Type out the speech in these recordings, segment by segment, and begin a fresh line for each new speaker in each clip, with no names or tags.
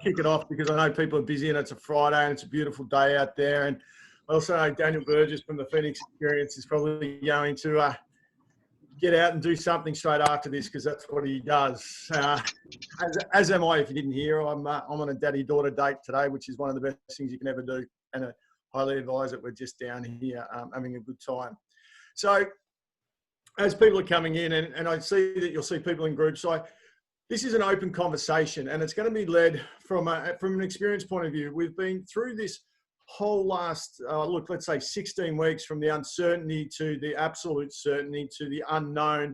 kick it off because I know people are busy and it's a Friday and it's a beautiful day out there. And I also know Daniel Burgess from the Phoenix Experience is probably going to get out and do something straight after this because that's what he does. As am I, if you didn't hear. I'm on a daddy-daughter date today, which is one of the best things you can ever do. And I highly advise that we're just down here having a good time. So as people are coming in, and I see that you'll see people in groups, this is an open conversation, and it's going to be led from an experience point of view. We've been through this whole last, let's say 16 weeks, from the uncertainty to the absolute certainty to the unknown,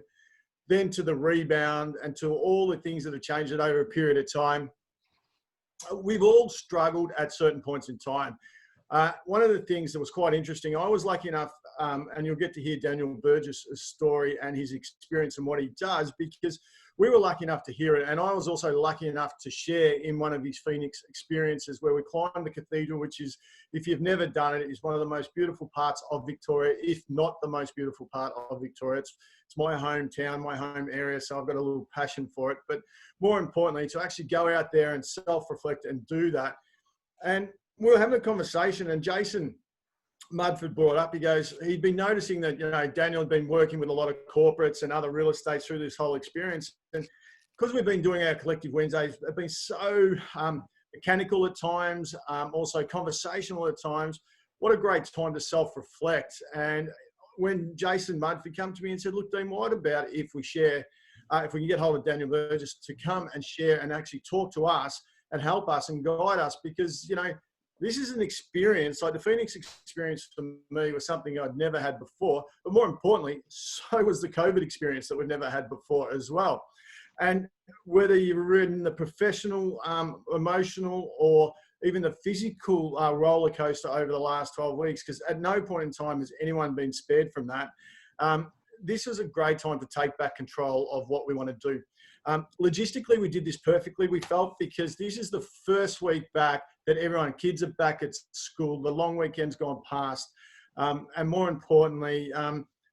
then to the rebound and to all the things that have changed it over a period of time. We've all struggled at certain points in time. One of the things that was quite interesting, I was lucky enough, and you'll get to hear Daniel Burgess' story and his experience and what he does, because we were lucky enough to hear it. And I was also lucky enough to share in one of his Phoenix experiences where we climbed the cathedral, which is, if you've never done it, is one of the most beautiful parts of Victoria, if not the most beautiful part of Victoria. It's my hometown, my home area, so I've got a little passion for it. But more importantly, to actually go out there and self-reflect and do that. And we were having a conversation, and Jason Mudford brought up, he goes, he'd been noticing that, Daniel had been working with a lot of corporates and other real estate through this whole experience. And because we've been doing our collective Wednesdays, have been so mechanical at times, also conversational at times. What a great time to self-reflect. And when Jason Mudford came to me and said, look, Dean, what about if we share, if we can get hold of Daniel Burgess to come and share and actually talk to us and help us and guide us, because, this is an experience, like the Phoenix experience for me was something I'd never had before, but more importantly, so was the COVID experience that we've never had before as well. And whether you're in the professional, emotional, or even the physical roller coaster over the last 12 weeks, because at no point in time has anyone been spared from that, this was a great time to take back control of what we want to do. Logistically, we did this perfectly, we felt, because this is the first week back that kids are back at school, the long weekend's gone past, and more importantly,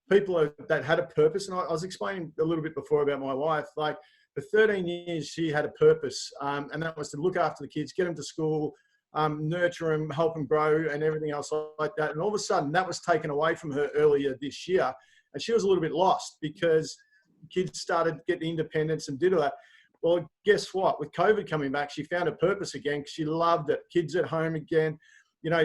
people that had a purpose. And I was explaining a little bit before about my wife, like for 13 years, she had a purpose, and that was to look after the kids, get them to school, nurture them, help them grow, and everything else like that. And all of a sudden, that was taken away from her earlier this year, and she was a little bit lost because kids started getting independence and did all that. Well, guess what? With COVID coming back, she found a purpose again. She loved it. Kids at home again,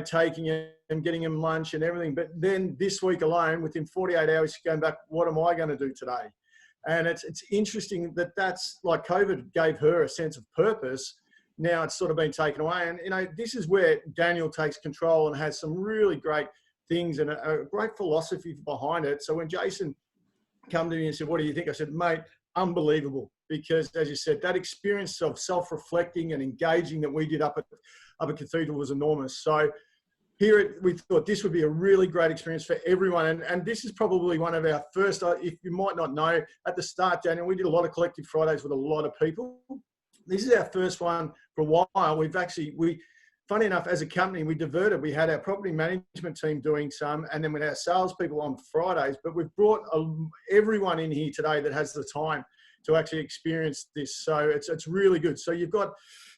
taking them, getting them lunch and everything. But then this week alone, within 48 hours, she's going back, what am I going to do today? And it's interesting that's like COVID gave her a sense of purpose. Now it's sort of been taken away. And, this is where Daniel takes control and has some really great things and a great philosophy behind it. So when Jason come to me and said, what do you think? I said, mate, unbelievable. Because as you said, that experience of self-reflecting and engaging that we did up at a cathedral was enormous. So we thought this would be a really great experience for everyone. And this is probably one of our first, if you might not know, at the start, Daniel, we did a lot of collective Fridays with a lot of people. This is our first one for a while. Funny enough, as a company, we diverted. We had our property management team doing some, and then we had our salespeople on Fridays. But we've brought everyone in here today that has the time to actually experience this. So it's really good. So you've got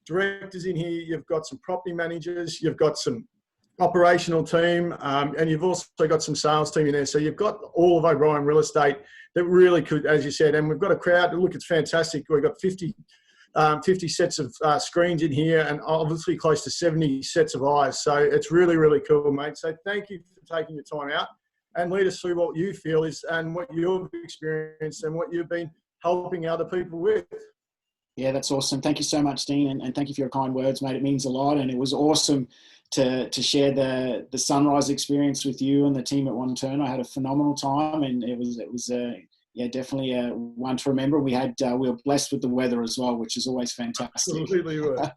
directors in here, you've got some property managers, you've got some operational team, and you've also got some sales team in there. So you've got all of O'Brien Real Estate that really could, as you said, and we've got a crowd. Look, it's fantastic. We've got 50 sets of screens in here, and obviously close to 70 sets of eyes. So it's really, really cool, mate. So thank you for taking your time out and lead us through what you feel is and what you've experienced and what you've been helping other people with.
Yeah, that's awesome. Thank you so much, Dean, and thank you for your kind words, mate. It means a lot, and it was awesome to share the sunrise experience with you and the team at One Turn. I had a phenomenal time, and it was definitely one to remember. We were blessed with the weather as well, which is always fantastic.
Absolutely were.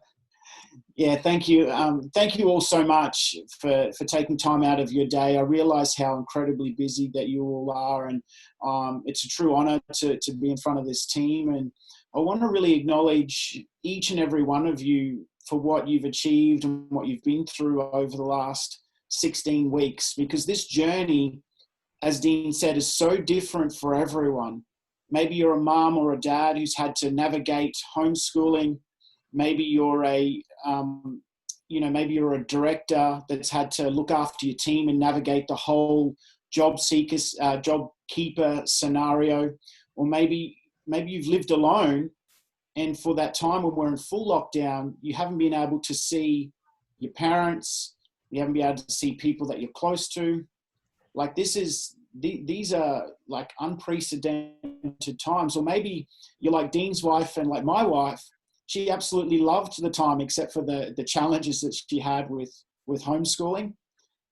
Yeah, thank you. Thank you all so much for taking time out of your day. I realise how incredibly busy that you all are, and it's a true honour to be in front of this team. And I want to really acknowledge each and every one of you for what you've achieved and what you've been through over the last 16 weeks, because this journey, as Dean said, is so different for everyone. Maybe you're a mum or a dad who's had to navigate homeschooling maybe you're maybe you're a director that's had to look after your team and navigate the whole job keeper scenario, or maybe you've lived alone, and for that time when we're in full lockdown, you haven't been able to see your parents, you haven't been able to see people that you're close to. Like these are like unprecedented times. Or maybe you're like Dean's wife and like my wife. She absolutely loved the time, except for the challenges that she had with homeschooling.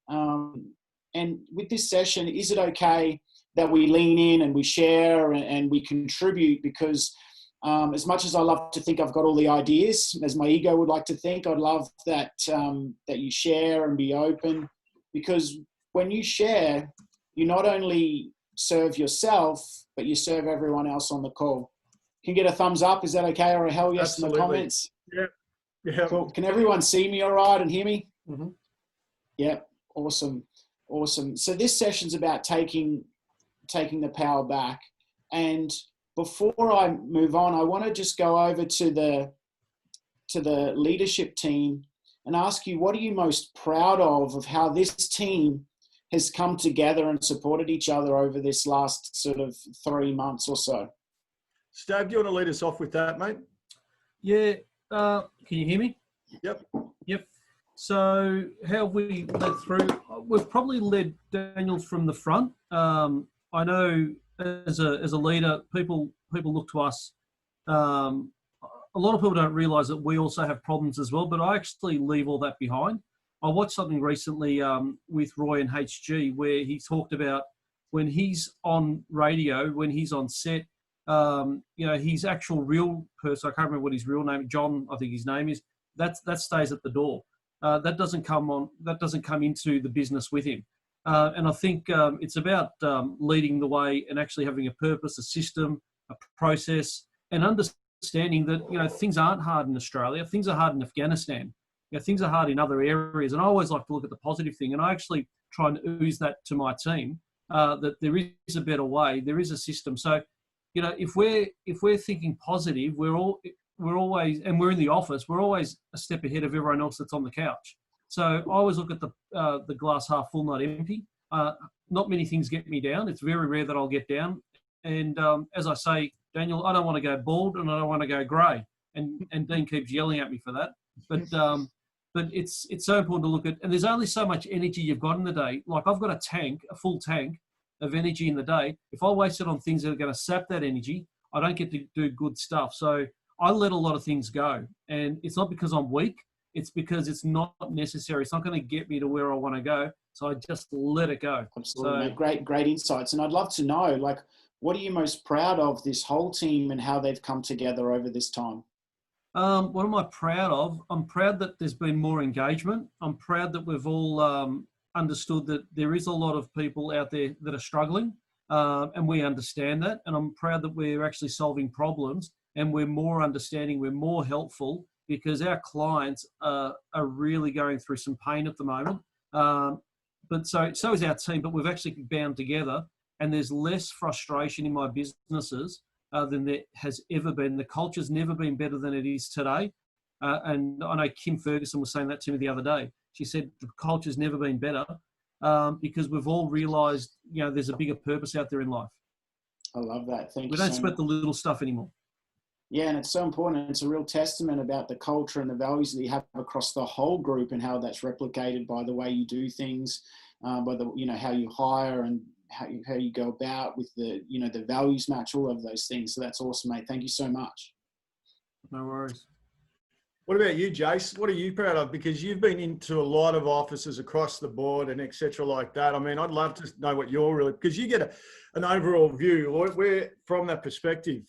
And with this session, is it okay that we lean in and we share and we contribute? Because as much as I love to think I've got all the ideas, as my ego would like to think, I'd love that that you share and be open. Because when you share, you not only serve yourself, but you serve everyone else on the call. Can you get a thumbs up? Is that okay? Or a hell yes.
Absolutely.
In the comments?
Yeah.
Cool. Can everyone see me all right and hear me?
Mm-hmm.
Yeah. Awesome. So this session's about taking the power back. And before I move on, I want to just go over to the leadership team and ask you, what are you most proud of how this team has come together and supported each other over this last sort of 3 months or so?
Stav, do you want to lead us off with that, mate?
Yeah. Can you hear me?
Yep.
So how have we led through? We've probably led Daniel from the front. I know as a leader, people look to us. A lot of people don't realise that we also have problems as well, but I actually leave all that behind. I watched something recently with Roy and HG where he talked about when he's on radio, when he's on set, his actual real person, I can't remember what his real name, John, I think his name is, that stays at the door. That doesn't come into the business with him. And I think it's about leading the way and actually having a purpose, a system, a process, and understanding that, things aren't hard in Australia. Things are hard in Afghanistan. Things are hard in other areas. And I always like to look at the positive thing. And I actually try and ooze that to my team, that there is a better way. There is a system. So, if we're thinking positive, we're always, and we're in the office, we're always a step ahead of everyone else that's on the couch. So I always look at the glass half full, not empty. Not many things get me down. It's very rare that I'll get down. And as I say, Daniel, I don't want to go bald and I don't want to go grey. And Dean keeps yelling at me for that. But it's so important to look at. And there's only so much energy you've got in the day. Like I've got a full tank of energy in the day. If I waste it on things that are going to sap that energy, I don't get to do good stuff. So I let a lot of things go. And it's not because I'm weak. It's because it's not necessary. It's not going to get me to where I want to go. So I just let it go.
Absolutely. So, great insights. And I'd love to know, like, what are you most proud of this whole team and how they've come together over this time?
What am I proud of? I'm proud that there's been more engagement. I'm proud that we've all understood that there is a lot of people out there that are struggling, and we understand that. And I'm proud that we're actually solving problems and we're more understanding, we're more helpful, because our clients are really going through some pain at the moment. But so is our team, but we've actually bound together, and there's less frustration in my businesses than there has ever been. The culture's never been better than it is today. And I know Kim Ferguson was saying that to me the other day. She said the culture's never been better because we've all realised, there's a bigger purpose out there in life.
I love that. Thank you.
We don't sweat the little stuff anymore.
Yeah, and it's so important. It's a real testament about the culture and the values that you have across the whole group and how that's replicated by the way you do things, by the how you hire and how you go about with the the values match, all of those things. So that's awesome, mate. Thank you so much.
No worries.
What about you, Jace? What are you proud of? Because you've been into a lot of offices across the board and et cetera like that. I mean, I'd love to know what you're really, because you get an overall view. Where from that perspective.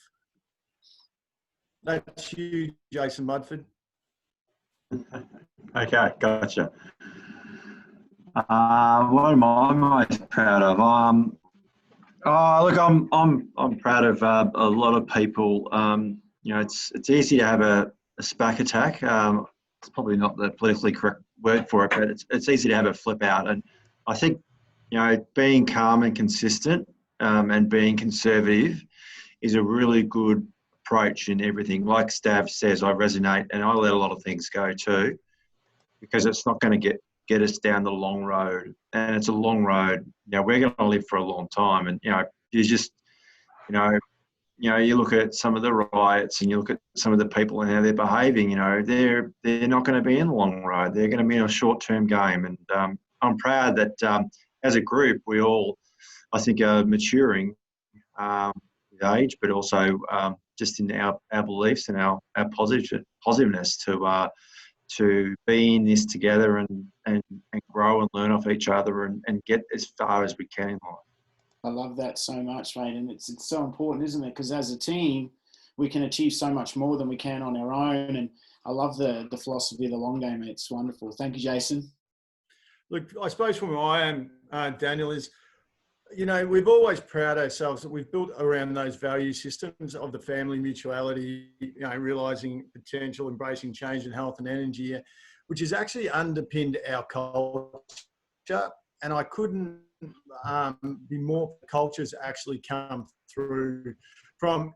That's you, Jason Mudford.
Okay, gotcha. What am I most proud of? Look, I'm proud of a lot of people. It's easy to have a SPAC attack. It's probably not the politically correct word for it, but it's easy to have a flip out. And I think being calm and consistent and being conservative is a really good approach in everything. Like Stav says, I resonate, and I let a lot of things go too, because it's not going to get us down the long road. And it's a long road. We're going to live for a long time. And, you just, you look at some of the riots and you look at some of the people and how they're behaving, they're not going to be in the long road. They're going to be in a short-term game. And I'm proud that as a group, we all, I think, are maturing with age, but also just in our beliefs and our positiveness to be in this together and grow and learn off each other and get as far as we can in life.
I love that so much, mate. And it's so important, isn't it? Because as a team, we can achieve so much more than we can on our own. And I love the philosophy of the long game. It's wonderful. Thank you, Jason.
Look, I suppose from where I am, Daniel, is, we've always proud ourselves that we've built around those value systems of the family mutuality, realising potential, embracing change in health and energy, which has actually underpinned our culture. And I couldn't be more, cultures actually come through from,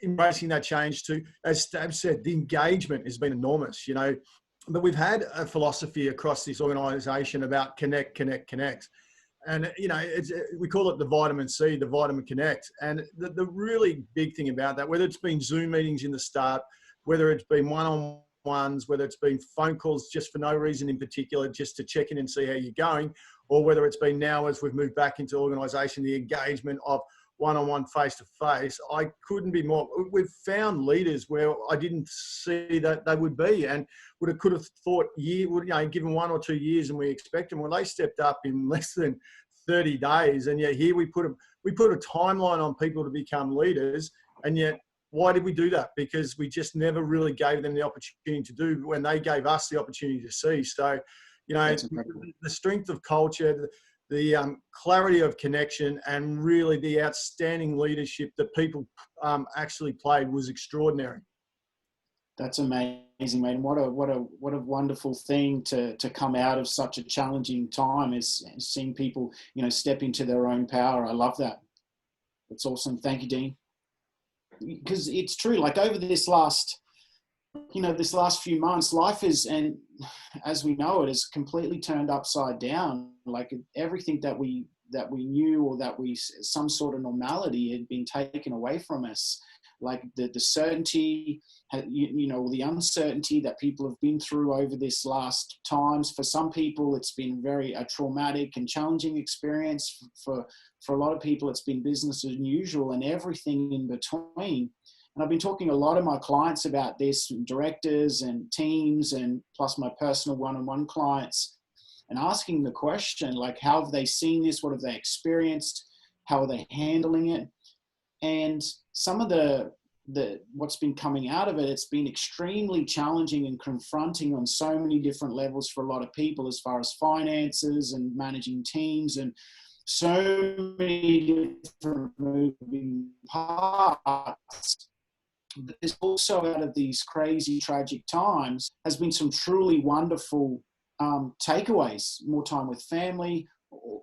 embracing that change to, as Stab said, the engagement has been enormous, but we've had a philosophy across this organisation about connect. And, we call it the vitamin C, the vitamin connect. And the really big thing about that, whether it's been Zoom meetings in the start, whether it's been one-on-ones, whether it's been phone calls just for no reason in particular, just to check in and see how you're going, or whether it's been now as we've moved back into organisation, the engagement of one-on-one, face-to-face, I couldn't be more. We've found leaders where I didn't see that they would be, and could have thought given 1 or 2 years, and we expect them. Well, they stepped up in less than 30 days, and yet here we put a timeline on people to become leaders, and yet why did we do that? Because we just never really gave them the opportunity to do when they gave us the opportunity to see. So, the strength of culture, the clarity of connection, and really the outstanding leadership that people actually played was extraordinary.
That's amazing, mate. And what a wonderful thing to come out of such a challenging time is seeing people, step into their own power. I love that. That's awesome. Thank you, Dean. Because it's true, like over this last few months, life is, and as we know it, is completely turned upside down. Like everything that we knew, or that some sort of normality, had been taken away from us. Like the certainty, the uncertainty that people have been through over this last times. For some people, it's been a traumatic and challenging experience. For a lot of people, it's been business as usual, and everything in between. And I've been talking to a lot of my clients about this, directors and teams, and plus my personal one-on-one clients, and asking the question, like, how have they seen this? What have they experienced? How are they handling it? And some of the what's been coming out of it, it's been extremely challenging and confronting on so many different levels for a lot of people, as far as finances and managing teams, and so many different moving parts. But there's also, out of these crazy, tragic times, has been some truly wonderful takeaways, more time with family,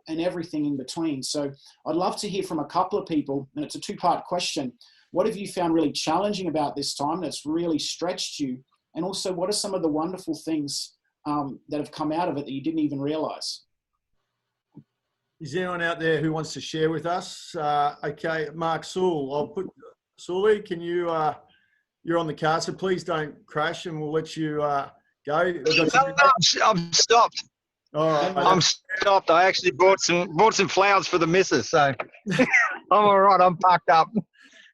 and everything in between. So I'd love to hear from a couple of people, and it's a two-part question. What have you found really challenging about this time that's really stretched you? And also, what are some of the wonderful things that have come out of it that you didn't even realize?
Is there anyone out there who wants to share with us? Okay, Mark Sewell, I'll put Sully, can you, you're on the car, so please don't crash, and we'll let you go.
I'm stopped.
All right.
I'm stopped. I actually bought some flowers for the missus, so I'm all right. I'm packed up.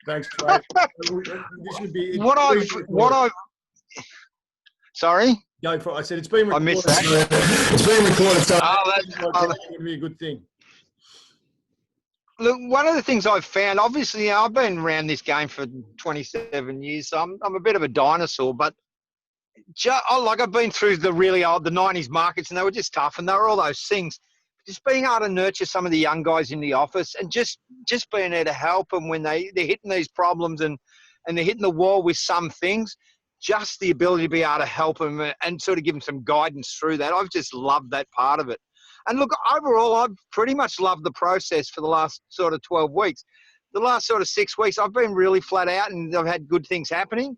Thanks, mate. This would be
Sorry?
Go for it. I said it's been recorded.
I missed that.
It's been recorded, so
that's
going to be a good thing.
Look, one of the things I've found, obviously, I've been around this game for 27 years, so I'm a bit of a dinosaur, but I've been through the really old, the 90s markets, and they were just tough, and they were all those things. Just being able to nurture some of the young guys in the office, and just being there to help them when they're hitting these problems and they're hitting the wall with some things, just the ability to be able to help them and sort of give them some guidance through that. I've just loved that part of it. And look, overall, I've pretty much loved the process for the last sort of 12 weeks. the last sort of 6 weeks, I've been really flat out, and I've had good things happening.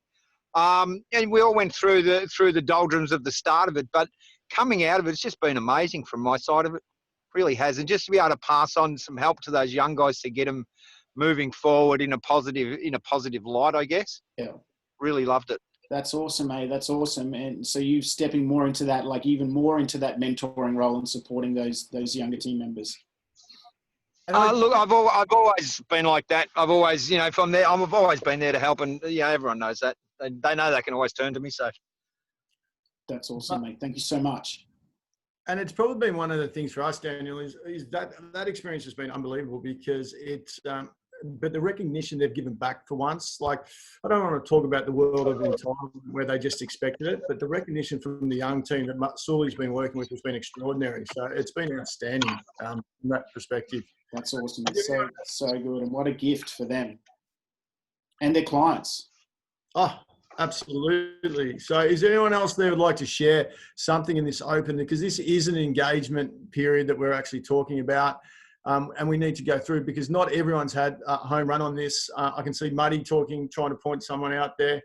And we all went through the doldrums of the start of it, but coming out of it, it's just been amazing from my side of it. Really has, and just to be able to pass on some help to those young guys to get them moving forward in a positive light, I guess.
Yeah.
Really loved it.
That's awesome, mate. That's awesome. And so you stepping more into that, like even more into that mentoring role and supporting those younger team members.
Look, I've always been like that. I've always, from there, I've always been there to help, and everyone knows that. They know they can always turn to me. So
that's awesome, mate. Thank you so much.
And it's probably been one of the things for us, Daniel, is that experience has been unbelievable, because it's, but the recognition they've given back for once, like, I don't want to talk about the world of entitlement where they just expected it, but the recognition from the young team that Sully's been working with has been extraordinary. So it's been outstanding from that perspective.
That's awesome. It's so good. And what a gift for them and their clients.
Oh, absolutely. So is there anyone else there who would like to share something in this open? Because this is an engagement period that we're actually talking about. And we need to go through, because not everyone's had a home run on this. I can see Muddy trying to point someone out there.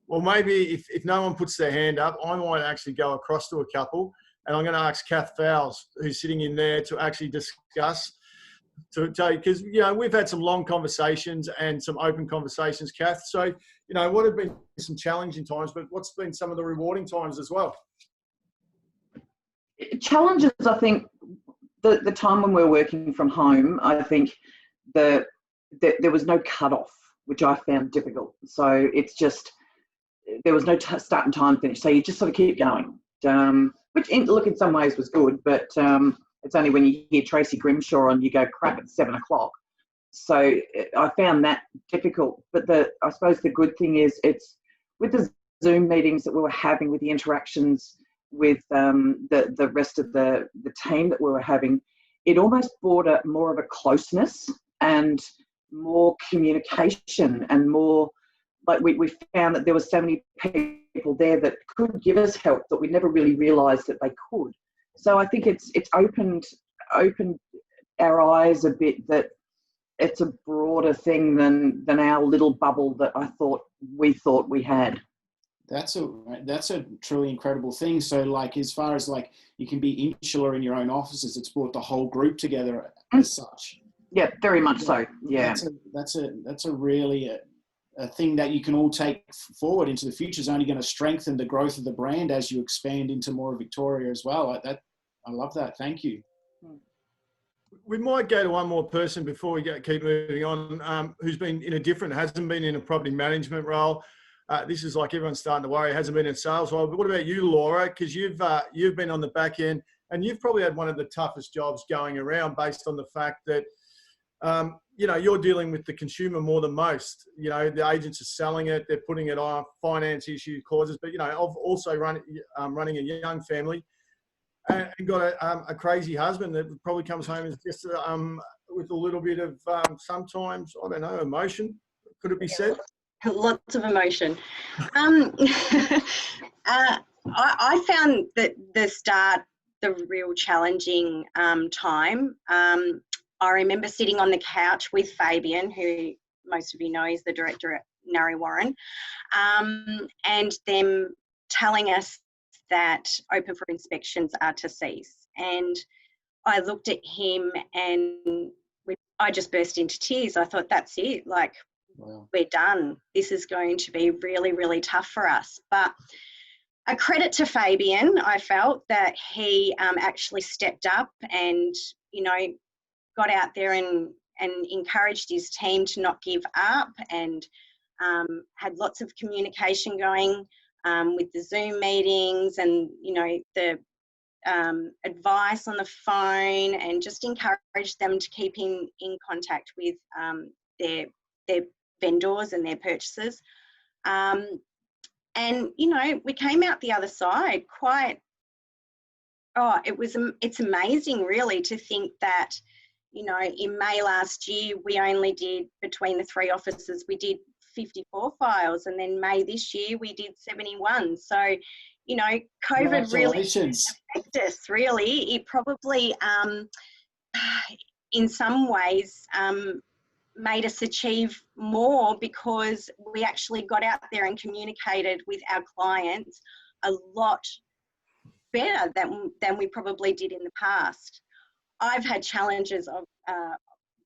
Well, maybe if no one puts their hand up, I might actually go across to a couple, and I'm going to ask Kath Fowles, who's sitting in there, to actually discuss, to tell you, because, we've had some long conversations and some open conversations, Kath. So, what have been some challenging times, but what's been some of the rewarding times as well?
Challenges, I think, the time when we're working from home, I think there was no cut-off, which I found difficult. So it's just, there was no start and time finish. So you just sort of keep going, which in some ways was good, but it's only when you hear Tracy Grimshaw and you go, crap, it's 7 o'clock. So I found that difficult. But I suppose the good thing is, it's with the Zoom meetings that we were having, with the interactions with the rest of the team that we were having, it almost brought more of a closeness and more communication, and more, like, we found that there were so many people there that could give us help that we never really realised that they could. So I think it's opened our eyes a bit, that it's a broader thing than our little bubble that we thought we had.
That's a truly incredible thing. So, like, as far as, like, you can be insular in your own offices, it's brought the whole group together as such.
Yeah, very much so. Yeah,
that's a really a thing that you can all take forward into the future. Is only going to strengthen the growth of the brand as you expand into more of Victoria as well. I love that. Thank you.
We might go to one more person before we keep moving on, who's been hasn't been in a property management role. This is like everyone's starting to worry, hasn't been in sales role. But what about you, Laura? Because you've been on the back end, and you've probably had one of the toughest jobs going around, based on the fact that, you're dealing with the consumer more than most. The agents are selling it, they're putting it on, finance issues, causes. But, I've also running a young family, and got a crazy husband that probably comes home as just with a little bit of sometimes, I don't know, emotion. Could it be said?
Lots of emotion. I found that the real challenging time. I remember sitting on the couch with Fabian, who most of you know is the director at Narre Warren, and them telling us that open for inspections are to cease. And I looked at him and I just burst into tears. I thought, that's it. Like, wow, we're done. This is going to be really, really tough for us. But a credit to Fabian, I felt that he actually stepped up and, got out there and encouraged his team to not give up, and had lots of communication going with the Zoom meetings, and, the advice on the phone, and just encouraged them to keep in contact with their vendors and their purchasers. And, we came out the other side it's amazing really to think that, in May last year, we only did, between the 3 offices, we did 54 files, and then May this year we did 71. So, COVID really affected us, really. It probably, in some ways, made us achieve more because we actually got out there and communicated with our clients a lot better than we probably did in the past. I've had challenges of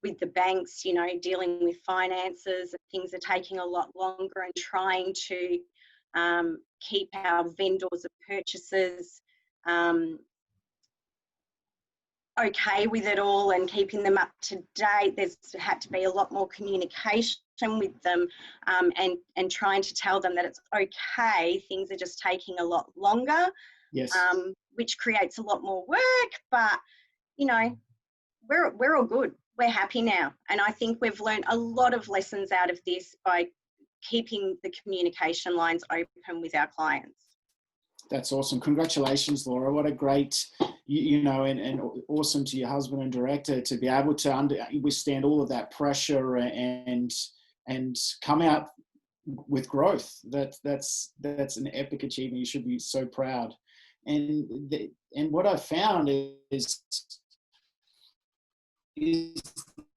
with the banks, you know, dealing with finances. Things are taking a lot longer, and trying to keep our vendors and purchasers okay with it all and keeping them up to date. There's had to be a lot more communication with them, and trying to tell them that it's okay. Things are just taking a lot longer,
Yes.
which creates a lot more work. But you know, we're all good. We're happy now, and I think we've learned a lot of lessons out of this by keeping the communication lines open with our clients.
That's awesome. Congratulations, Laura. What a great, you know, and awesome to your husband and director to be able to withstand all of that pressure and come out with growth. That's an epic achievement. You should be so proud. And what I found is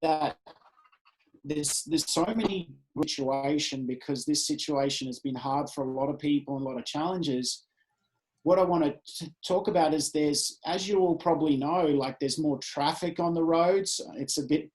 that there's so many situation, because this situation has been hard for a lot of people and a lot of challenges. What I want to talk about is there's, as you all probably know, like there's more traffic on the roads. It's a bit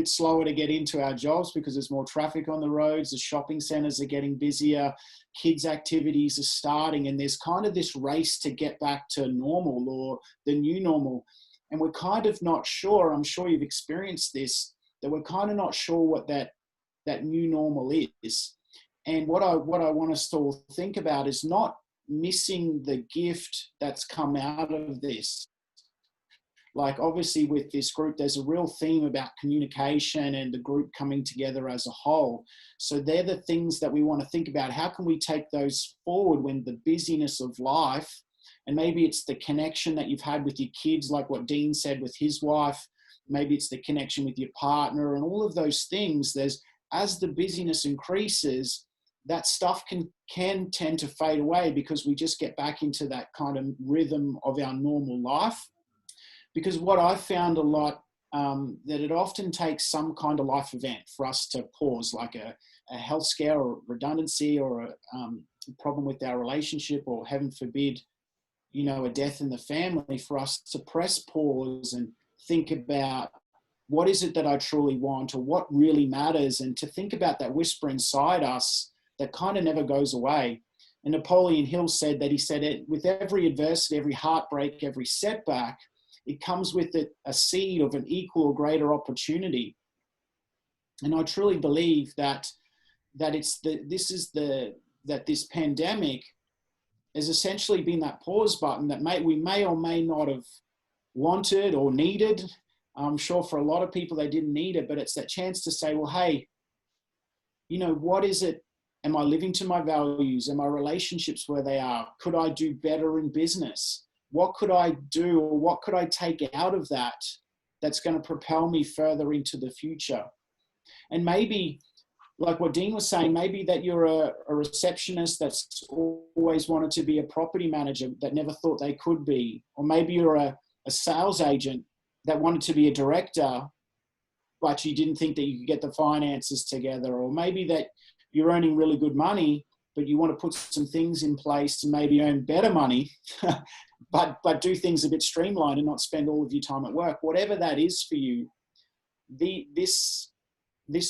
slower to get into our jobs because there's more traffic on the roads. The shopping centers are getting busier. Kids' activities are starting, and there's kind of this race to get back to normal or the new normal. And we're kind of not sure, I'm sure you've experienced this, that we're kind of not sure what that new normal is. And what I want us to all think about is not missing the gift that's come out of this. Like obviously with this group, there's a real theme about communication and the group coming together as a whole. So they're the things that we want to think about. How can we take those forward when the busyness of life, and maybe it's the connection that you've had with your kids, like what Dean said with his wife, maybe it's the connection with your partner and all of those things. As the busyness increases, that stuff can tend to fade away because we just get back into that kind of rhythm of our normal life. Because what I've found a lot, that it often takes some kind of life event for us to pause, like a health scare or redundancy or a problem with our relationship, or heaven forbid, you know, a death in the family, for us to press pause and think about what is it that I truly want, or what really matters, and to think about that whisper inside us that kind of never goes away. And Napoleon Hill said that, he said it, with every adversity, every heartbreak, every setback, it comes with it a seed of an equal or greater opportunity. And I truly believe that this pandemic has essentially been that pause button that we may or may not have wanted or needed. I'm sure for a lot of people they didn't need it, but it's that chance to say, well, hey, you know, what is it? Am I living to my values? Are my relationships where they are? Could I do better in business? What could I do, or what could I take out of that that's going to propel me further into the future? And maybe, like what Dean was saying, maybe that you're a receptionist that's always wanted to be a property manager that never thought they could be. Or maybe you're a sales agent that wanted to be a director, but you didn't think that you could get the finances together. Or maybe that you're earning really good money, but you want to put some things in place to maybe earn better money, but do things a bit streamlined and not spend all of your time at work. Whatever that is for you, this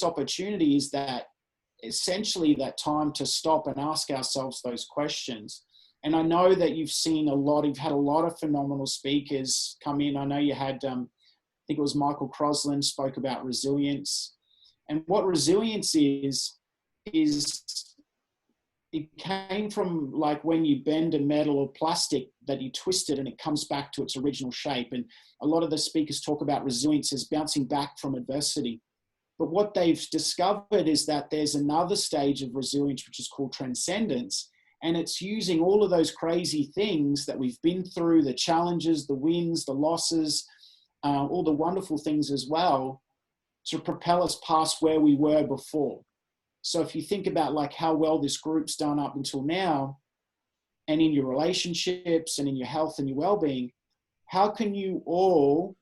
opportunity is that essentially that time to stop and ask ourselves those questions. And I know that you've had a lot of phenomenal speakers come in. I know you had, I think it was Michael Crosland spoke about resilience. And what resilience is it came from like when you bend a metal or plastic that you twist it and it comes back to its original shape. And a lot of the speakers talk about resilience as bouncing back from adversity. But what they've discovered is that there's another stage of resilience, which is called transcendence. And it's using all of those crazy things that we've been through, the challenges, the wins, the losses, all the wonderful things as well, to propel us past where we were before. So if you think about like how well this group's done up until now, and in your relationships and in your health and your well-being, how can you all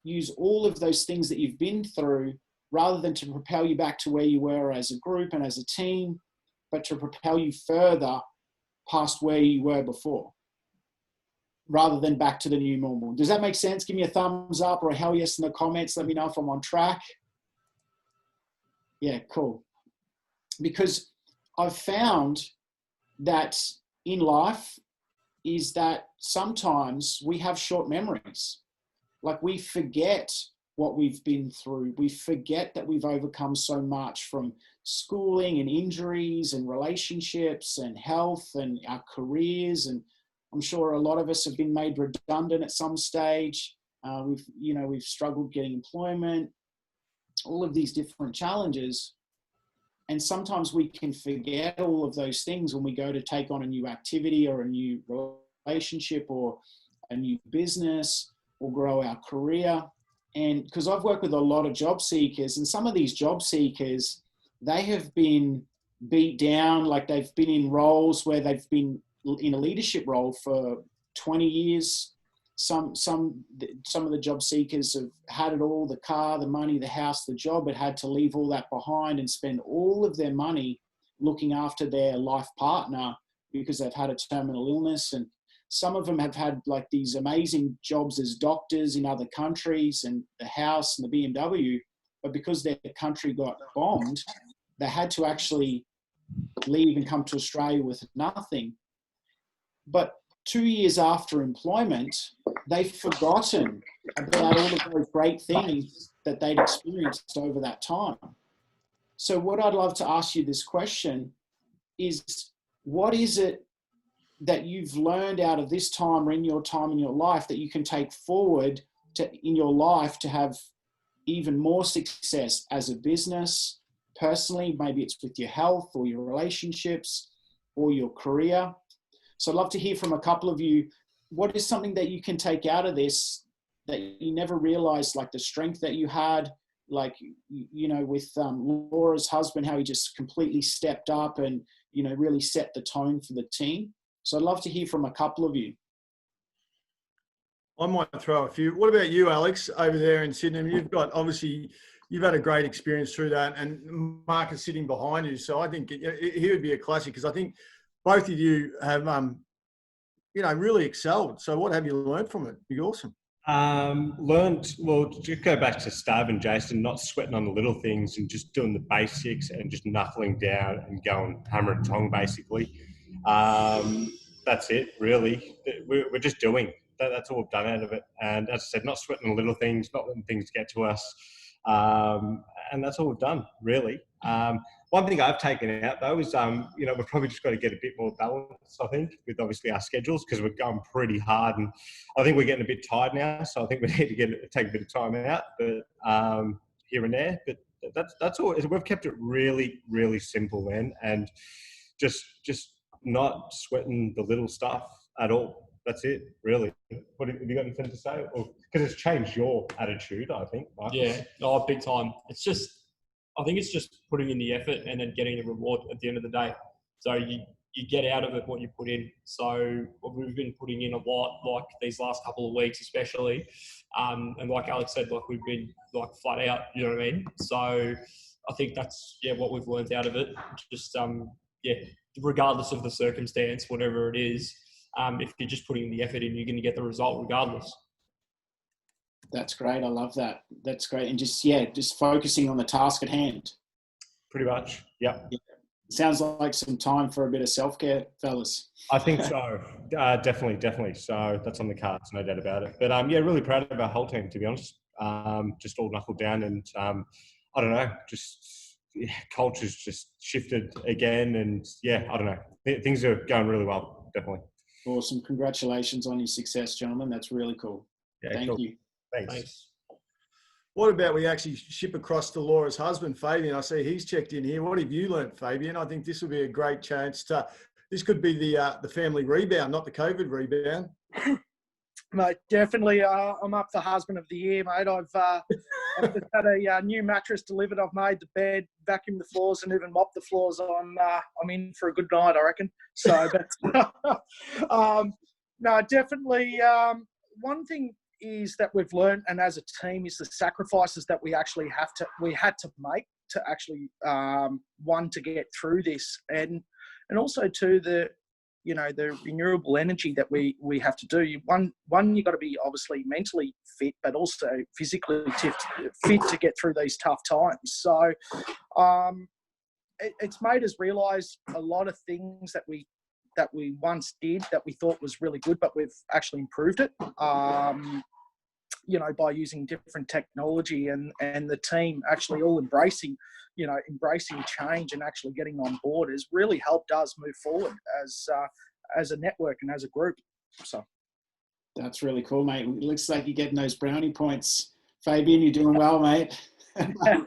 use all of those things that you've been through rather than to propel you back to where you were as a group and as a team, but to propel you further past where you were before, rather than back to the new normal. Does that make sense? Give me a thumbs up or a hell yes in the comments. Let me know if I'm on track. Yeah, cool. Because I've found that in life is that sometimes we have short memories. Like we forget what we've been through. We forget that we've overcome so much from schooling and injuries and relationships and health and our careers. And I'm sure a lot of us have been made redundant at some stage. We've struggled getting employment, all of these different challenges. And sometimes we can forget all of those things when we go to take on a new activity or a new relationship or a new business or grow our career. And because I've worked with a lot of job seekers, and some of these job seekers, they have been beat down, like they've been in roles where they've been in a leadership role for 20 years. Some of the job seekers have had it all, the car, the money, the house, the job, but had to leave all that behind and spend all of their money looking after their life partner because they've had a terminal illness. And some of them have had like these amazing jobs as doctors in other countries and the house and the BMW, but because their country got bombed, they had to actually leave and come to Australia with nothing. But 2 years after employment, they've forgotten about all of those great things that they'd experienced over that time. So what I'd love to ask you this question is, what is it that you've learned out of this time or in your time in your life that you can take forward in your life to have even more success as a business, personally? Maybe it's with your health or your relationships or your career. So I'd love to hear from a couple of you. What is something that you can take out of this that you never realized, like the strength that you had, like, with Laura's husband, how he just completely stepped up and, really set the tone for the team. So I'd love to hear from a couple of you.
I might throw a few. What about you, Alex, over there in Sydney? You've had a great experience through that, and Mark is sitting behind you. So I think he would be a classic, because I think both of you have, really excelled. So what have you learned from it? It'd be awesome.
Just go back to Stav and Jason, not sweating on the little things and just doing the basics and just knuckling down and going hammer and tong, basically. That's it, really. We're just doing. That's all we've done out of it. And as I said, not sweating on the little things, not letting things get to us. And that's all we've done, really. One thing I've taken out, though, is, we've probably just got to get a bit more balance, I think, with obviously our schedules, because we're going pretty hard. And I think we're getting a bit tired now, so I think we need to take a bit of time out, but here and there. But that's all. We've kept it really, really simple, man, and just not sweating the little stuff at all. That's it, really. What have you got anything to say? Because it's changed your attitude, I think, Marcus.
Yeah, big time. I think it's just putting in the effort and then getting the reward at the end of the day. So you get out of it what you put in. So we've been putting in a lot, like these last couple of weeks especially. And like Alex said, like we've been like flat out, you know what I mean? So I think that's, what we've learned out of it. Just, regardless of the circumstance, whatever it is, if you're just putting the effort in, you're going to get the result regardless.
That's great. I love that. That's great. And just focusing on the task at hand.
Pretty much. Yep.
Yeah. Sounds like some time for a bit of self-care, fellas.
I think so. Definitely. So that's on the cards, no doubt about it. But really proud of our whole team, to be honest. Just all knuckled down, and I don't know, culture's just shifted again, and I don't know. Things are going really well, definitely.
Awesome. Congratulations on your success, gentlemen. That's really cool.
Yeah,
Thank you.
Thanks.
What about we actually ship across to Laura's husband, Fabian? I see he's checked in here. What have you learnt, Fabian? I think this will be a great chance this could be the family rebound, not the COVID rebound.
Mate, definitely. I'm up for husband of the year, mate. I've just had a new mattress delivered. I've made the bed, vacuumed the floors, and even mopped the floors. I'm in for a good night, I reckon. So that's no, definitely. One thing is that we've learned, and as a team, is the sacrifices that we had to make to actually one, to get through this, and also to the renewable energy that we have to do. One, you got to be obviously mentally fit, but also physically fit to get through these tough times. So it's made us realise a lot of things that we once did that we thought was really good, but we've actually improved it. By using different technology, and the team actually all embracing change and actually getting on board has really helped us move forward as a network and as a group. So
that's really cool, mate. It looks like you're getting those brownie points. Fabian, you're doing well, mate.
I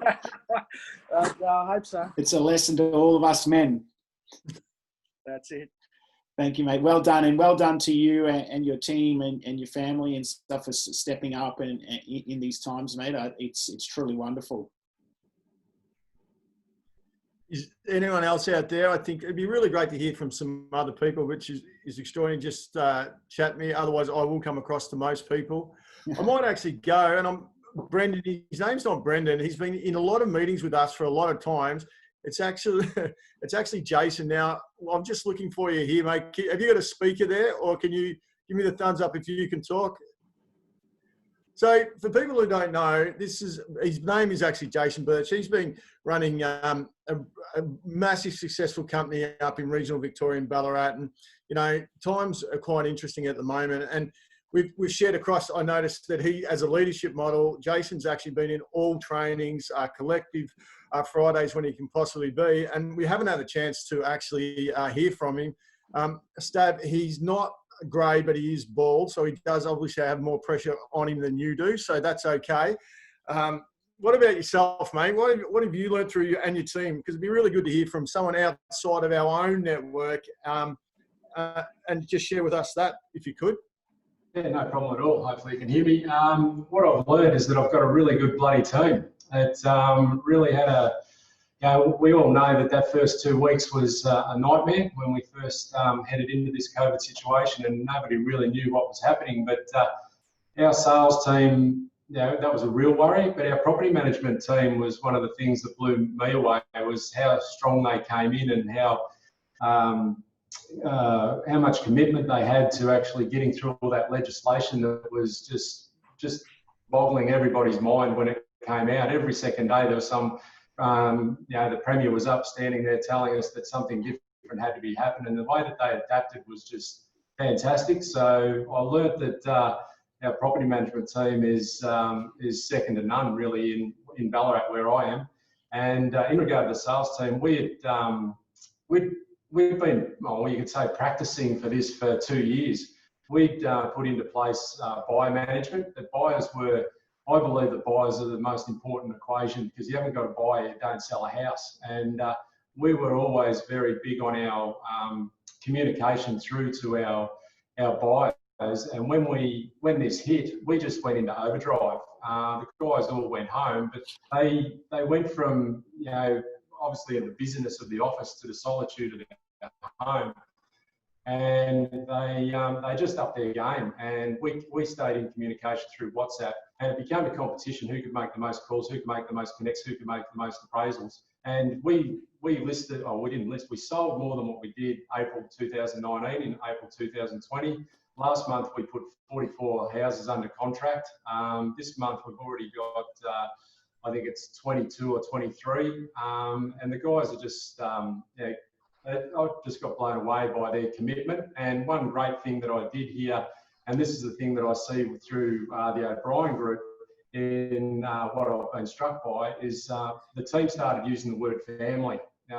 hope so.
It's a lesson to all of us men.
That's it.
Thank you, mate. Well done, and well done to you and your team and your family and stuff for stepping up and in these times, mate. It's truly wonderful.
Is anyone else out there? I think it'd be really great to hear from some other people, which is extraordinary. Just chat me. Otherwise, I will come across to most people. I might actually go, and Brendan. His name's not Brendan. He's been in a lot of meetings with us for a lot of times. It's actually Jason. Now, I'm just looking for you here, mate. Have you got a speaker there, or can you give me the thumbs up if you can talk? So, for people who don't know, his name is actually Jason Burgess. He's been running a massive successful company up in regional Victoria in Ballarat, and times are quite interesting at the moment. And we've shared across. I noticed that he, as a leadership model, Jason's actually been in all trainings, collective Fridays when he can possibly be, and we haven't had a chance to actually hear from him. Stab, he's not grey, but he is bald, so he does obviously have more pressure on him than you do, so that's okay. What about yourself, mate? What have you learned through you and your team? Because it'd be really good to hear from someone outside of our own network, and just share with us that, if you could.
Yeah, no problem at all. Hopefully you can hear me. What I've learned is that I've got a really good bloody team. It's really had we all know that first 2 weeks was a nightmare when we first headed into this COVID situation, and nobody really knew what was happening. But our sales team, that was a real worry. But our property management team was one of the things that blew me away. It was how strong they came in and how much commitment they had to actually getting through all that legislation that was just boggling everybody's mind when it came out. Every second day there was some, the Premier was up standing there telling us that something different had to be happening, and the way that they adapted was just fantastic. So I learned that our property management team is second to none really in Ballarat where I am. And in regard to the sales team, we've been, well, you could say, practicing for this for 2 years. We'd put into place buyer management. I believe that buyers are the most important equation, because you haven't got a buyer, you don't sell a house. And we were always very big on our communication through to our buyers. And when this hit, we just went into overdrive. The guys all went home, but they went from, obviously in the busyness of the office to the solitude of their home. And they just upped their game, and we stayed in communication through WhatsApp, and it became a competition: who could make the most calls, who could make the most connects, who could make the most appraisals. And we sold more than what we did April 2019 in April 2020. Last month we put 44 houses under contract. This month we've already got I think it's 22 or 23, and the guys are just I just got blown away by their commitment. And one great thing that I did here, and this is the thing that I see through the O'Brien group in what I've been struck by, is the team started using the word family. We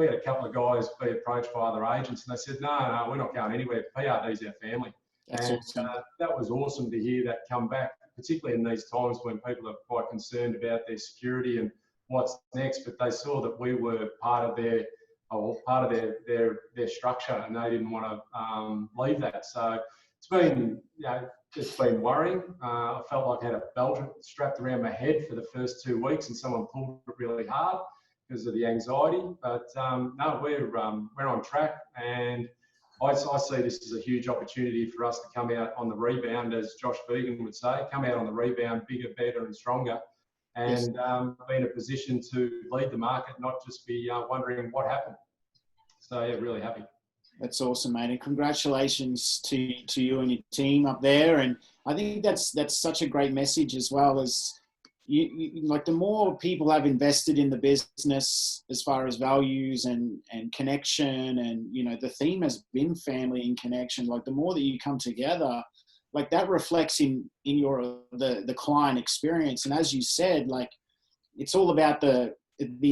had a couple of guys be approached by other agents, and they said, no, we're not going anywhere. PRD's our family.
That's awesome.
That was awesome to hear that come back, particularly in these times when people are quite concerned about their security and what's next. But they saw that we were part of their structure, and they didn't want to leave that. So it's been, it's been worrying. I felt like I had a belt strapped around my head for the first 2 weeks, and someone pulled it really hard because of the anxiety. But no, we're on track, and I see this as a huge opportunity for us to come out on the rebound, as Josh Vegan would say, come out on the rebound bigger, better and stronger, and be in a position to lead the market, not just be wondering what happened. So yeah, really happy.
That's awesome, mate, and congratulations to you and your team up there. And I think that's such a great message, as well as you like, the more people have invested in the business as far as values and connection, and the theme has been family and connection. Like, the more that you come together, like, that reflects in your the client experience. And as you said, like, it's all about the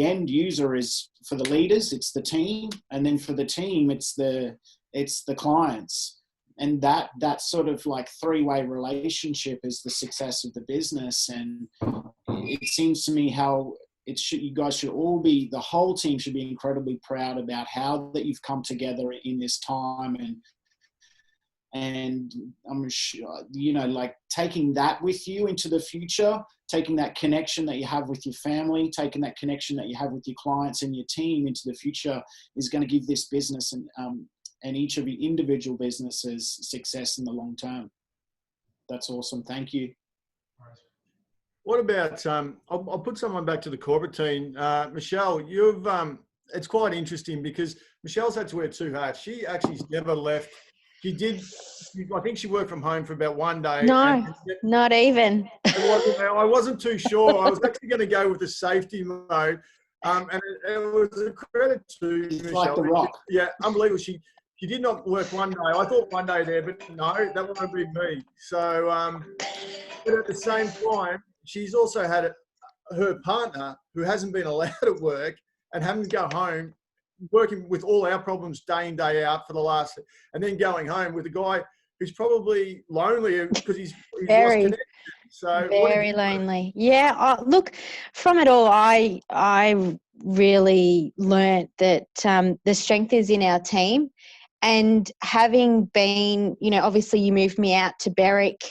end user. Is for the leaders, it's the team, and then for the team, it's the clients. And that sort of like three-way relationship is the success of the business. And it seems to me how you guys should all be, the whole team should be incredibly proud about how that you've come together in this time. And I'm sure, like, taking that with you into the future, taking that connection that you have with your family, taking that connection that you have with your clients and your team into the future is going to give this business and each of your individual businesses success in the long term. That's awesome. Thank you.
What about, I'll put someone back to the corporate team. Michelle, it's quite interesting because Michelle's had to wear two hats. She actually's never left. I think she worked from home for about one day.
No, not even.
I wasn't too sure. I was actually going to go with the safety mode. And it was a credit to Michelle.
Like the Rock.
Yeah, unbelievable. She did not work one day. I thought one day there, but no, that won't be me. So, but at the same time, she's also had her partner who hasn't been allowed to work and having to go home, working with all our problems day in, day out for the last, and then going home with a guy who's probably lonely because he's lost connection. So
very lonely. Yeah. Look, from it all, I really learnt that the strength is in our team. And having been, obviously you moved me out to Berwick,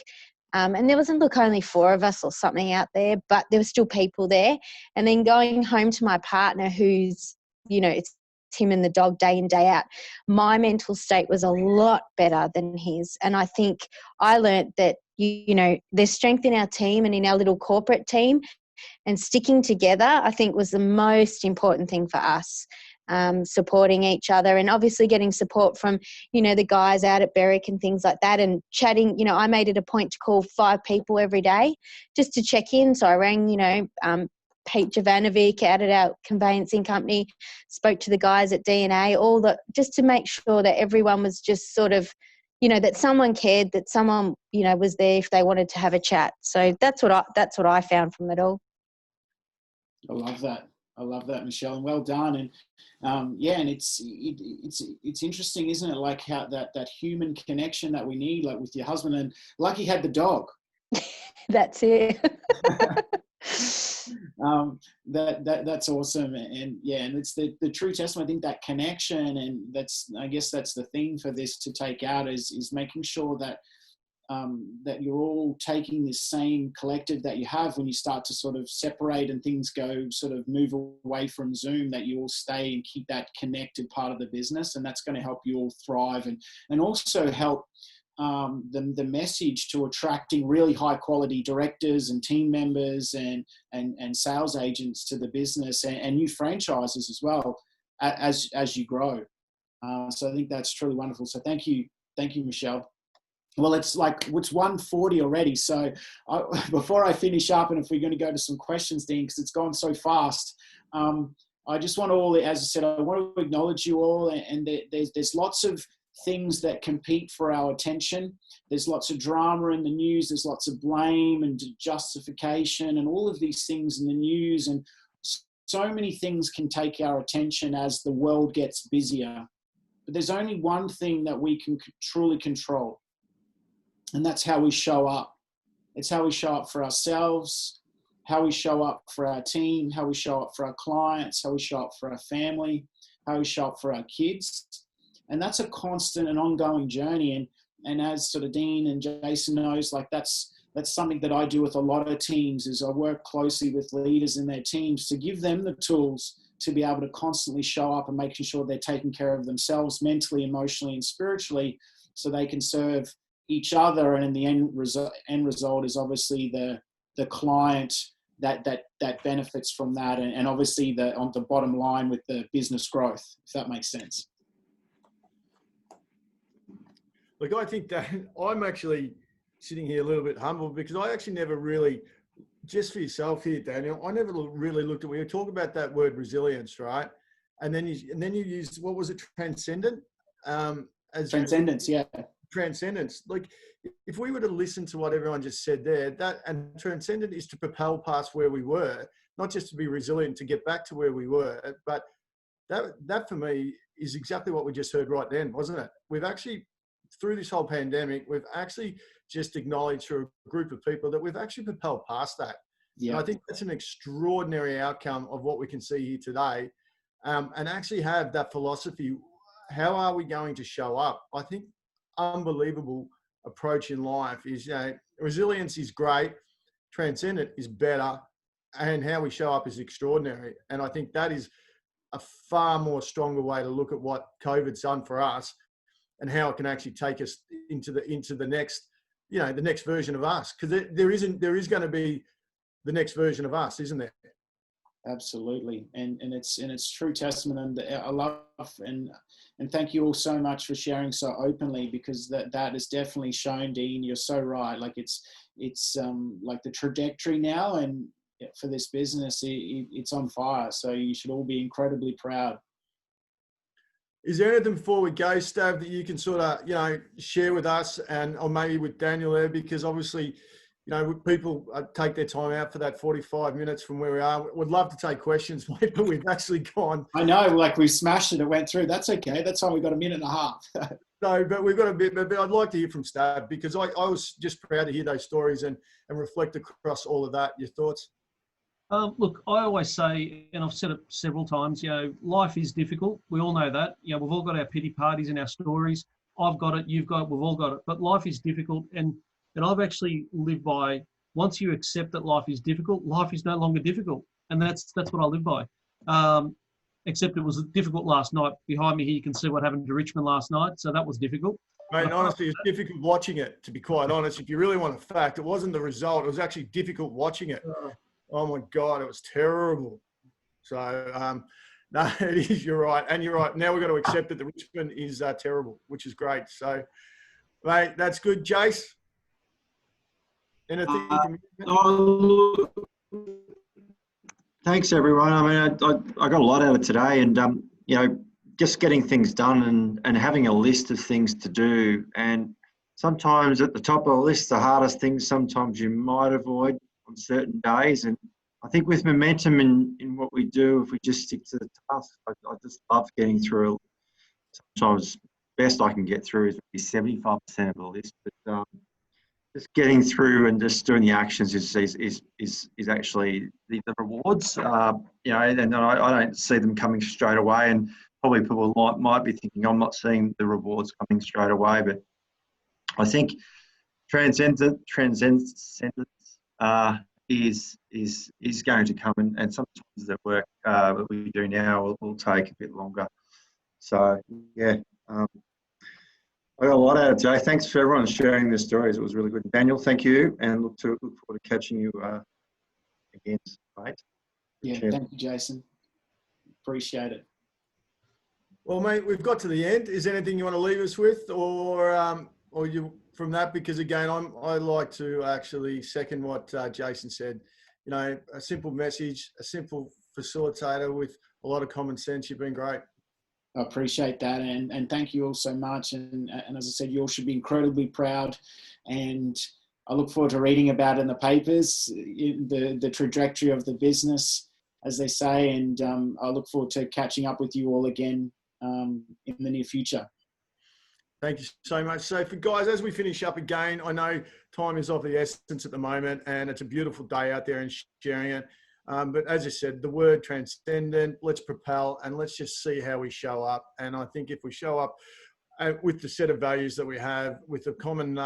and there wasn't, only 4 of us or something out there, but there were still people there. And then going home to my partner who's, it's him and the dog day in, day out, my mental state was a lot better than his. And I think I learnt that, there's strength in our team and in our little corporate team, and sticking together, I think, was the most important thing for us. Supporting each other, and obviously getting support from, the guys out at Berwick and things like that, and chatting. I made it a point to call 5 people every day just to check in. So I rang, Pete Jovanovic out at our conveyancing company, spoke to the guys at DNA, just to make sure that everyone was just sort of, that someone cared, that someone, was there if they wanted to have a chat. So that's what I found from it all.
I love that, Michelle, and well done. And and it's interesting, isn't it? Like how that human connection that we need, like with your husband, and lucky had the dog.
That's it.
That's awesome. And it's the true testament. I think that connection, and I guess that's the theme for this to take out is making sure that that you're all taking this same collective that you have when you start to sort of separate and things go sort of move away from Zoom, that you all stay and keep that connected part of the business. And that's going to help you all thrive and also help the message to attracting really high quality directors and team members and sales agents to the business, and new franchises as well as you grow. So I think that's truly wonderful. So thank you, Michelle. Well, it's 1:40 already. So before I finish up, and if we're going to go to some questions, Dean, because it's gone so fast, I just want to as I said, I want to acknowledge you all. And there's lots of things that compete for our attention. There's lots of drama in the news. There's lots of blame and justification and all of these things in the news. And so many things can take our attention as the world gets busier. But there's only one thing that we can truly control. And that's how we show up. It's how we show up for ourselves, how we show up for our team, how we show up for our clients, how we show up for our family, how we show up for our kids. And that's a constant and ongoing journey. And as sort of Dean and Jason knows, like that's something that I do with a lot of teams, is I work closely with leaders in their teams to give them the tools to be able to constantly show up and making sure they're taking care of themselves mentally, emotionally, and spiritually, so they can serve each other. And in the end result is obviously the client that benefits from that, and obviously on the bottom line with the business growth, if that makes sense.
Look, I think that I'm actually sitting here a little bit humbled, because I actually never really, just for yourself here, Daniel, I never really looked at, we talk about that word resilience, right? And then you used, what was it, transcendent? As
Transcendence, yeah.
Transcendence. Like, if we were to listen to what everyone just said there, that, and transcendent is to propel past where we were, not just to be resilient to get back to where we were. But that for me is exactly what we just heard right then, wasn't it? We've actually, through this whole pandemic, we've actually just acknowledged through a group of people that we've actually propelled past that. Yeah. And I think that's an extraordinary outcome of what we can see here today, and actually have that philosophy. How are we going to show up? I think unbelievable approach in life is, resilience is great, transcendent is better, and how we show up is extraordinary. And I think that is a far more stronger way to look at what COVID's done for us, and how it can actually take us into the next, the next version of us. Because there is going to be the next version of us, isn't there?
Absolutely, and it's true testament, and I love and thank you all so much for sharing so openly, because that is definitely shown, Dean. You're so right. Like it's like the trajectory now, and for this business, it's on fire. So you should all be incredibly proud.
Is there anything before we go, Stav, that you can sort of, share with us, or maybe with Daniel there, because obviously, people take their time out for that 45 minutes from where we are. Would love to take questions, mate, but we've actually gone.
I know, like we smashed it. It went through. That's okay. That's why we got a minute and a half.
No, but we've got a bit, but I'd like to hear from Stav, because I was just proud to hear those stories and reflect across all of that. Your thoughts?
Look, I always say, and I've said it several times, life is difficult. We all know that. We've all got our pity parties and our stories. I've got it, you've got it, we've all got it. But life is difficult, and I've actually lived by, once you accept that life is difficult, life is no longer difficult. And that's what I live by. Except it was difficult last night. Behind me here, you can see what happened to Richmond last night. So that was difficult.
Mate, honestly, it's difficult watching it, to be quite honest. If you really want a fact, it wasn't the result. It was actually difficult watching it. Oh my God, it was terrible. So, no, it is, you're right. And you're right. Now we've got to accept that the Richmond is terrible, which is great. So, mate, that's good. Jace? Anything
thanks, everyone. I mean, I got a lot out of today, and, just getting things done and having a list of things to do. And sometimes at the top of the list, the hardest things sometimes you might avoid on certain days. And I think with momentum in what we do, if we just stick to the task, I just love getting through. Sometimes best I can get through is 75% of the list, but just getting through and just doing the actions is actually the rewards. And I don't see them coming straight away, and probably people might be thinking I'm not seeing the rewards coming straight away, but I think transcendence is going to come, and sometimes the work that we do now will take a bit longer. So yeah, I got a lot out of today. Thanks for everyone sharing their stories. It was really good. Daniel, thank you, and look forward to catching you again, mate.
Yeah,
Cheers.
Thank you, Jason. Appreciate it.
Well, mate, we've got to the end. Is there anything you want to leave us with, or you from that? Because again, I like to actually second what Jason said. A simple message, a simple facilitator with a lot of common sense. You've been great.
I appreciate that, and thank you all so much. And as I said, you all should be incredibly proud, and I look forward to reading about it in the papers, the trajectory of the business, as they say, and I look forward to catching up with you all again in the near future.
Thank you so much. So for guys, as we finish up again, I know time is of the essence at the moment, and it's a beautiful day out there and sharing it. But as I said, the word transcendent, let's propel, and let's just see how we show up. And I think if we show up with the set of values that we have, with a common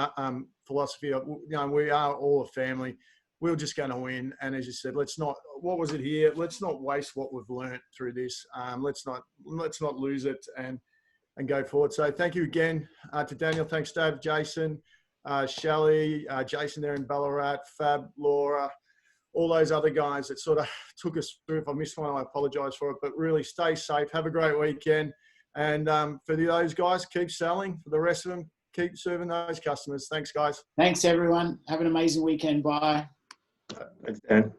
philosophy of, we are all a family. we're just going to win. And as you said, let's not, what was it here? Let's not waste what we've learnt through this. Let's not lose it and go forward. So thank you again to Daniel. Thanks, Dave, Jason, Shelley, Jason there in Ballarat, Fab, Laura, all those other guys that sort of took us through. If I missed one, I apologise for it. But really, stay safe. Have a great weekend. And for those guys, keep selling. For the rest of them, keep serving those customers. Thanks, guys.
Thanks, everyone. Have an amazing weekend. Bye.
Thanks, Dan.